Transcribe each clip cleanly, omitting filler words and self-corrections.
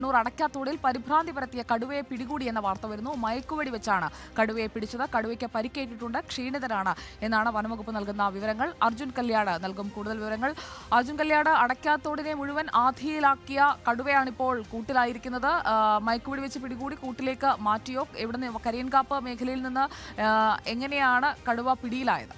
കണ്ണൂർ അടയ്ക്കാത്തോടിൽ പരിഭ്രാന്തി പരത്തിയ കടുവയെ പിടികൂടിയെന്ന വാർത്ത വരുന്നു. മയക്കുവെടി വെച്ചാണ് കടുവയെ പിടിച്ചത്. കടുവയ്ക്ക് പരിക്കേറ്റിട്ടുണ്ട്, ക്ഷീണിതരാണ് എന്നാണ് വനംവകുപ്പ് നൽകുന്ന വിവരങ്ങൾ. അർജുൻ കല്യാട് നൽകും കൂടുതൽ വിവരങ്ങൾ. അർജുൻ കല്യാട്, അടയ്ക്കാത്തോടിനെ മുഴുവൻ ആധിയിലാക്കിയ കടുവയാണിപ്പോൾ കൂട്ടിലായിരിക്കുന്നത്. മയക്കുവെടി വെച്ച് പിടികൂടി കൂട്ടിലേക്ക് മാറ്റിയോ? എവിടുന്ന് കരിയൻകാപ്പ് മേഖലയിൽ നിന്ന് എങ്ങനെയാണ് കടുവ പിടിയിലായത്?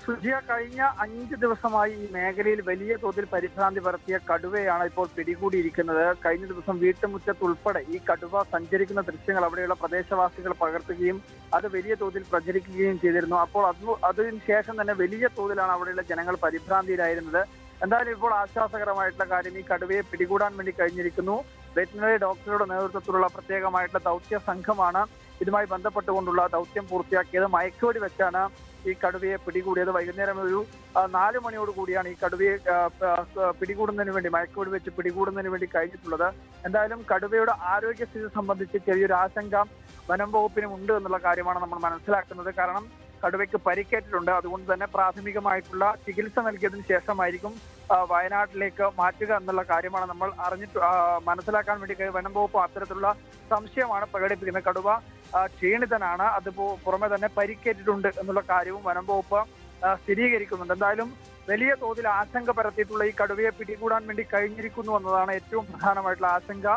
സുജിയ, കഴിഞ്ഞ 5 ദിവസമായി ഈ മേഖലയിൽ വലിയ തോതിൽ പരിഭ്രാന്തി പരത്തിയ കടുവയാണ് ഇപ്പോൾ പിടികൂടിയിരിക്കുന്നത്. കഴിഞ്ഞ ദിവസം വീട്ടുമുറ്റത്തുൾപ്പെടെ ഈ കടുവ സഞ്ചരിക്കുന്ന ദൃശ്യങ്ങൾ അവിടെയുള്ള പ്രദേശവാസികൾ പകർത്തുകയും അത് വലിയ തോതിൽ പ്രചരിക്കുകയും ചെയ്തിരുന്നു. അപ്പോൾ അതിനുശേഷം തന്നെ വലിയ തോതിലാണ് അവിടെയുള്ള ജനങ്ങൾ പരിഭ്രാന്തിയിലായിരുന്നത്. എന്തായാലും ഇപ്പോൾ ആശ്വാസകരമായിട്ടുള്ള കാര്യം, ഈ കടുവയെ പിടികൂടാൻ വേണ്ടി കഴിഞ്ഞിരിക്കുന്നു. വെറ്റിനറി ഡോക്ടറുടെ നേതൃത്വത്തിലുള്ള പ്രത്യേകമായിട്ടുള്ള ദൗത്യ സംഘമാണ് ഇതുമായി ബന്ധപ്പെട്ടുകൊണ്ടുള്ള ദൗത്യം പൂർത്തിയാക്കിയത്. മയക്കുവെടി വെച്ചാണ് ഈ കടുവയെ പിടികൂടിയത്. വൈകുന്നേരം ഒരു 4 മണിയോട് കൂടിയാണ് ഈ കടുവയെ പിടികൂടുന്നതിന് വേണ്ടി, മയക്കുവെടി വെച്ച് പിടികൂടുന്നതിന് വേണ്ടി കഴിഞ്ഞിട്ടുള്ളത്. എന്തായാലും കടുവയുടെ ആരോഗ്യസ്ഥിതി സംബന്ധിച്ച് ചെറിയൊരു ആശങ്ക വനം വകുപ്പിനും ഉണ്ട് എന്നുള്ള കാര്യമാണ് നമ്മൾ മനസ്സിലാക്കുന്നത്. കാരണം കടുവയ്ക്ക് പരിക്കേറ്റിട്ടുണ്ട്. അതുകൊണ്ട് തന്നെ പ്രാഥമികമായിട്ടുള്ള ചികിത്സ നൽകിയതിനു ശേഷമായിരിക്കും വയനാട്ടിലേക്ക് മാറ്റുക എന്നുള്ള കാര്യമാണ് നമ്മൾ മനസ്സിലാക്കാൻ വേണ്ടി വനം വകുപ്പ് അത്തരത്തിലുള്ള സംശയമാണ് പ്രകടിപ്പിക്കുന്നത്. കടുവ ക്ഷീണിതനാണ്, അത് പുറമെ തന്നെ പരിക്കേറ്റിട്ടുണ്ട് എന്നുള്ള കാര്യവും വനം വകുപ്പ് സ്ഥിരീകരിക്കുന്നുണ്ട്. എന്തായാലും വലിയ തോതിൽ ആശങ്ക പരത്തിയിട്ടുള്ള ഈ കടുവയെ പിടികൂടാൻ വേണ്ടി കഴിഞ്ഞിരിക്കുന്നു എന്നതാണ് ഏറ്റവും പ്രധാനമായിട്ടുള്ള ആശങ്ക.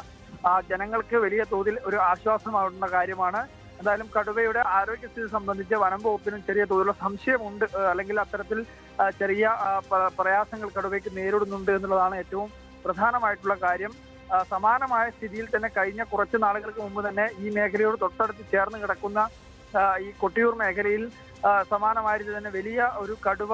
ജനങ്ങൾക്ക് വലിയ തോതിൽ ഒരു ആശ്വാസമാകുന്ന കാര്യമാണ്. എന്തായാലും കടുവയുടെ ആരോഗ്യസ്ഥിതി സംബന്ധിച്ച് വനം വകുപ്പിനും ചെറിയ തോതിലുള്ള സംശയമുണ്ട്, അല്ലെങ്കിൽ അത്തരത്തിൽ ചെറിയ പ്രയാസങ്ങൾ കടുവയ്ക്ക് നേരിടുന്നുണ്ട് എന്നുള്ളതാണ് ഏറ്റവും പ്രധാനമായിട്ടുള്ള കാര്യം. സമാനമായ സ്ഥിതിയിൽ തന്നെ കഴിഞ്ഞ കുറച്ച് നാളുകൾക്ക് മുമ്പ് തന്നെ ഈ മേഖലയോട് തൊട്ടടുത്ത് ചേർന്ന് കിടക്കുന്ന ഈ കൊട്ടിയൂർ മേഖലയിൽ സമാനമായ രീതി തന്നെ വലിയ ഒരു കടുവ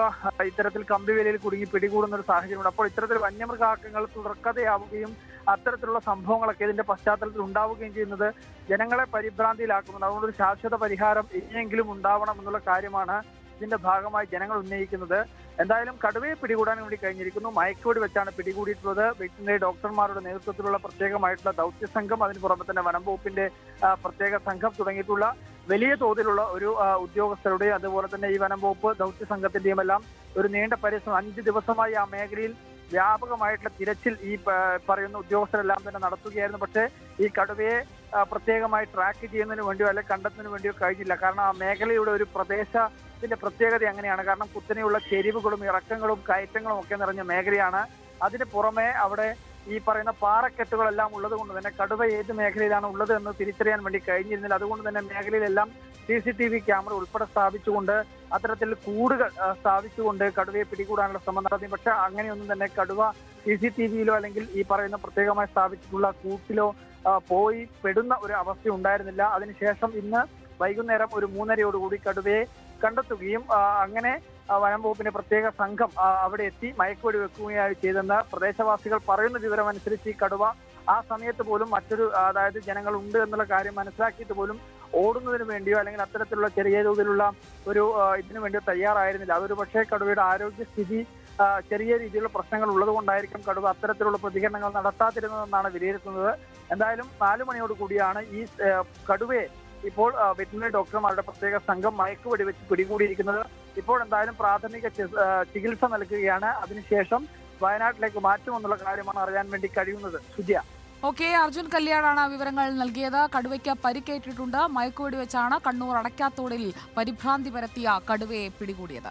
ഇത്തരത്തിൽ കമ്പിവേലിയിൽ കുടുങ്ങി പിടികൂടുന്ന ഒരു സാഹചര്യമുണ്ട്. അപ്പോൾ ഇത്തരത്തിൽ വന്യമൃഗാക്രമങ്ങൾ തുടർക്കഥയാവുകയും അത്തരത്തിലുള്ള സംഭവങ്ങളൊക്കെ ഇതിന്റെ പശ്ചാത്തലത്തിൽ ഉണ്ടാവുകയും ചെയ്യുന്നത് ജനങ്ങളെ പരിഭ്രാന്തിയിലാക്കുന്നുണ്ട്. അതുകൊണ്ട് ഒരു ശാശ്വത പരിഹാരം ഇനിയെങ്കിലും ഉണ്ടാവണം എന്നുള്ള കാര്യമാണ് ഇതിന്റെ ഭാഗമായി ജനങ്ങൾ ഉന്നയിക്കുന്നത്. എന്തായാലും കടുവയെ പിടികൂടാൻ വേണ്ടി കഴിഞ്ഞിരിക്കുന്നു. മയക്കുവെടി വെച്ചാണ് പിടികൂടിയിട്ടുള്ളത്. വെറ്റിനറി ഡോക്ടർമാരുടെ നേതൃത്വത്തിലുള്ള പ്രത്യേകമായിട്ടുള്ള ദൗത്യ സംഘം, അതിന് പുറമെ തന്നെ വനം വകുപ്പിന്റെ പ്രത്യേക സംഘം തുടങ്ങിയിട്ടുള്ള വലിയ തോതിലുള്ള ഒരു ഉദ്യോഗസ്ഥരുടെയും അതുപോലെ തന്നെ ഈ വനം വകുപ്പ് ദൗത്യ സംഘത്തിന്റെയും എല്ലാം ഒരു നീണ്ട പരിശ്രമം 5 ദിവസമായി ആ മേഖലയിൽ വ്യാപകമായിട്ടുള്ള തിരച്ചിൽ ഈ പറയുന്ന ഉദ്യോഗസ്ഥരെല്ലാം തന്നെ നടത്തുകയായിരുന്നു. പക്ഷേ ഈ കടുവയെ പ്രത്യേകമായി ട്രാക്ക് ചെയ്യുന്നതിന് വേണ്ടിയോ അല്ലെങ്കിൽ കണ്ടെത്തുന്നതിന് വേണ്ടിയോ കഴിഞ്ഞില്ല. കാരണം ആ മേഖലയുടെ ഒരു പ്രദേശത്തിന്റെ പ്രത്യേകത അങ്ങനെയാണ്. കാരണം കുത്തനെയുള്ള ചെരിവുകളും ഇറക്കങ്ങളും കയറ്റങ്ങളും ഒക്കെ നിറഞ്ഞ മേഖലയാണ്. അതിന് പുറമെ അവിടെ ഈ പറയുന്ന പാറക്കെട്ടുകളെല്ലാം ഉള്ളത് കൊണ്ട് തന്നെ കടുവ ഏത് മേഖലയിലാണ് ഉള്ളത് എന്ന് തിരിച്ചറിയാൻ വേണ്ടി കഴിഞ്ഞിരുന്നില്ല. അതുകൊണ്ട് തന്നെ മേഖലയിലെല്ലാം CCTV ക്യാമറ ഉൾപ്പെടെ സ്ഥാപിച്ചുകൊണ്ട് അത്തരത്തിൽ കൂടുകൾ സ്ഥാപിച്ചുകൊണ്ട് കടുവയെ പിടികൂടാനുള്ള ശ്രമം നടത്തി. പക്ഷെ അങ്ങനെയൊന്നും തന്നെ കടുവ CCTVയിലോ അല്ലെങ്കിൽ ഈ പറയുന്ന പ്രത്യേകമായി സ്ഥാപിച്ചിട്ടുള്ള കൂട്ടിലോ പോയി പെടുന്ന ഒരു അവസ്ഥ ഉണ്ടായിരുന്നില്ല. അതിനുശേഷം ഇന്ന് വൈകുന്നേരം ഒരു 3:30യോടുകൂടി കടുവയെ കണ്ടെത്തുകയും അങ്ങനെ വനം വകുപ്പിന്റെ പ്രത്യേക സംഘം അവിടെ എത്തി മയക്കുവെടി വെക്കുകയായി ചെയ്തെന്ന് പ്രദേശവാസികൾ പറയുന്ന വിവരം അനുസരിച്ച് ഈ കടുവ ആ സമയത്ത് പോലും അതായത് ജനങ്ങൾ ഉണ്ട് എന്നുള്ള കാര്യം മനസ്സിലാക്കിയിട്ട് പോലും ഓടുന്നതിന് വേണ്ടിയോ അല്ലെങ്കിൽ അത്തരത്തിലുള്ള ചെറിയ തോതിലുള്ള ഒരു ഇതിനു വേണ്ടിയോ തയ്യാറായിരുന്നില്ല. അതൊരു പക്ഷേ കടുവയുടെ ആരോഗ്യസ്ഥിതി ചെറിയ രീതിയിലുള്ള പ്രശ്നങ്ങൾ ഉള്ളത് കൊണ്ടായിരിക്കും കടുവ അത്തരത്തിലുള്ള പ്രതികരണങ്ങൾ നടത്താതിരുന്നതെന്നാണ് വിലയിരുത്തുന്നത്. എന്തായാലും 4 മണിയോട് കൂടിയാണ് ഈ കടുവയെ ഇപ്പോൾ വെറ്റിനറി ഡോക്ടർമാരുടെ പ്രത്യേക സംഘം മയക്കുവെടി വെച്ച് പിടികൂടിയിരിക്കുന്നത്. ഇപ്പോൾ എന്തായാലും പ്രാഥമിക ചികിത്സ നൽകുകയാണ്. അതിനുശേഷം വയനാട്ടിലേക്ക് മാറ്റുമെന്നുള്ള കാര്യമാണ് അറിയാൻ വേണ്ടി കഴിയുന്നത്. സുജിയ. ഓക്കെ, അർജുൻ കല്യാണാണ് വിവരങ്ങൾ നൽകിയത്. കടുവയ്ക്ക് പരിക്കേറ്റിട്ടുണ്ട്. മയക്കുവെടി വെച്ചാണ് കണ്ണൂർ അടയ്ക്കാത്തോടിൽ പരിഭ്രാന്തി പരത്തിയ കടുവയെ പിടികൂടിയത്.